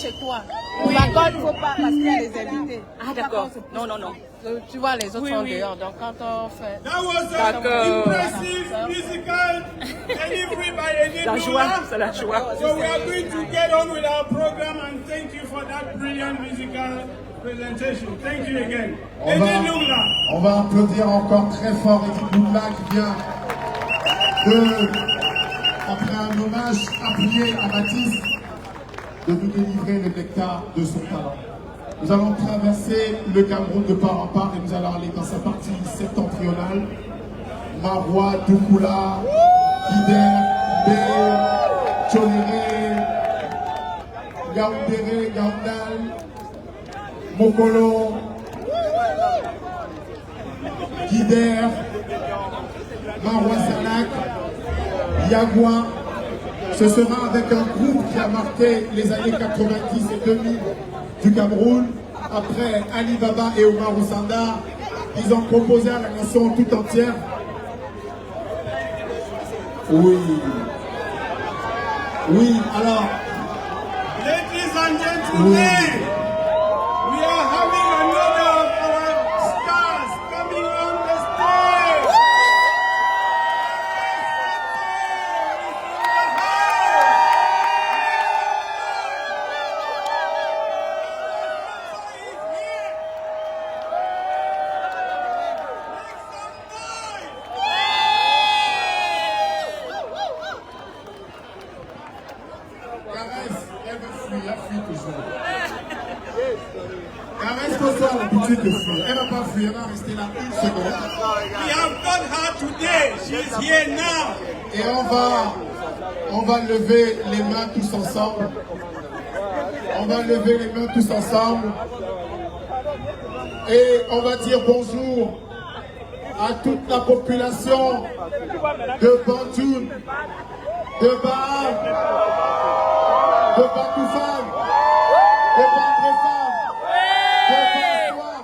Chez toi. Au balcon, il ne faut pas parce qu'il y a les invités. Ah d'accord. Non, non, non. Tu vois, les autres sont dehors. Donc quand on fait... D'accord. Musical delivery by La joie, c'est la joie. So we are going to get on with our program and thank you for that brilliant musical presentation. Thank you again. On va applaudir encore très fort Edith Lungla qui vient de, après un hommage appuyé à Baptiste, de nous délivrer le nectar de son talent. Nous allons traverser le Cameroun de part en part et nous allons aller dans sa partie septentrionale. Marois, Doukoula, Guider, Bé, Tcholéré, Gaoundéré, Gaoundal, Mokolo, Guider, Marois Salak, Yagua. Ce sera avec un groupe qui a marqué les années 90 et 2000 du Cameroun. Après Ali Baba et Omar Oussanda, ils ont proposé à la nation tout entière. Oui. Oui, alors. Ladies and gentlemen, we are having another of our stars coming on the stage. Caresse Kosso a l'habitude de fuir. Elle ne va pas fuir, elle va rester là une seconde. We have got her today. She is here now. Et on va lever les mains tous ensemble. On va lever les mains tous ensemble. Et on va dire bonjour à toute la population de Bantoun, de Baal, de Bakoufan, de Bandrefan, de Bansoa,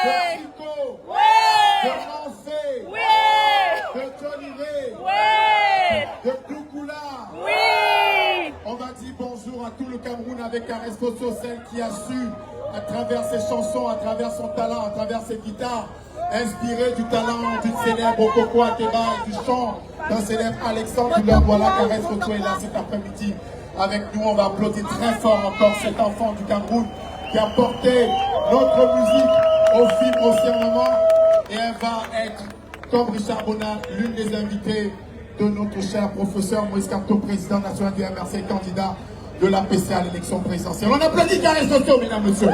de Chico, de Lancé, de Toliré, de Doukoula. On va dire bonjour à tout le Cameroun avec Caresse Kosso, celle qui a su, à travers ses chansons, à travers son talent, à travers ses guitares, inspiré du talent du célèbre Coco Ateba et du chant d'un célèbre Alexandre Douleur. Voilà, Caresse Kosso est là cet après-midi avec nous. On va applaudir très fort encore cet enfant du Cameroun qui a porté notre musique au fil au moment. Et elle va être, comme Richard Bonnat, l'une des invitées de notre cher professeur Moïse Kamto, président national du MRC, candidat de l'APC à l'élection présidentielle. On applaudit Caresse Kosso, mesdames, messieurs.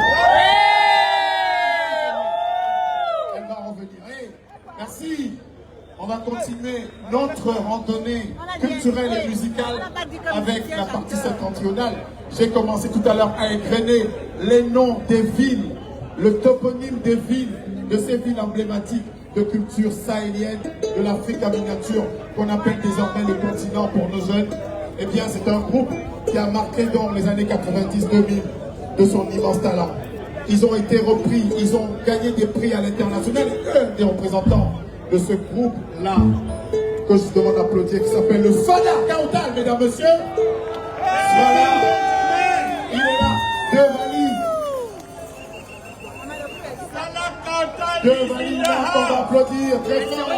Elle va revenir. Hey, merci. On va continuer notre randonnée culturelle et musicale avec la partie septentrionale. J'ai commencé tout à l'heure à égrener les noms des villes, le toponyme des villes, de ces villes emblématiques de culture sahélienne, de l'Afrique en miniature, qu'on appelle désormais le continent pour nos jeunes. Eh bien, c'est un groupe qui a marqué donc les années 90-2000 de son immense talent. Ils ont été repris, ils ont gagné des prix à l'international. Un des représentants de ce groupe-là, que je demande d'applaudir, qui s'appelle le Fada Kaoutal, mesdames, messieurs. Voilà, il est là, deux valises, là, on va applaudir très fort.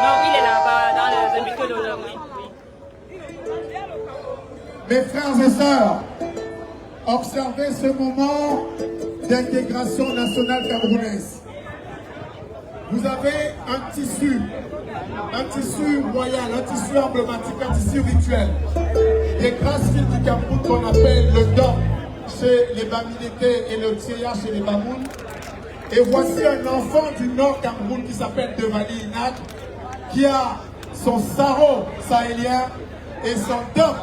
Non, il est là-bas, dans les invités d'honneur, oui. Mes frères et sœurs, observez ce moment d'intégration nationale camerounaise. Vous avez un tissu royal, un tissu emblématique, un tissu rituel. Des grâces filles du Cameroun qu'on appelle le DOC chez les Bamileke et le Tseya chez les Bamoun. Et voici un enfant du Nord Cameroun qui s'appelle Devali Inak, qui a son sarro sahélien et son DOC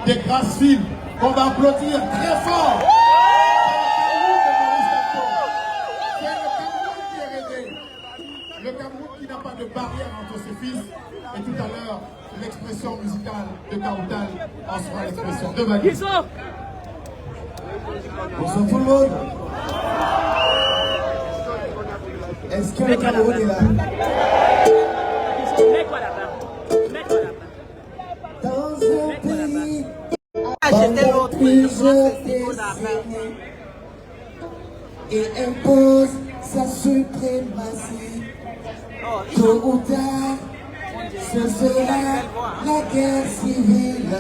des grâces filles qu'on va applaudir très fort. Le Cameroun qui n'a pas de barrière entre ses fils. Et tout à l'heure, l'expression musicale de Kaoutal en sera l'expression de Mali. Bonsoir tout le monde. Est-ce que le Cameroun est là? Dans un pays pendant plusieurs décennies et impose sa suprématie. Tôt ou tard, ce sera la guerre civile.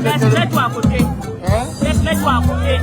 Laisse-le-toi à côté. Laisse-le-toi à côté.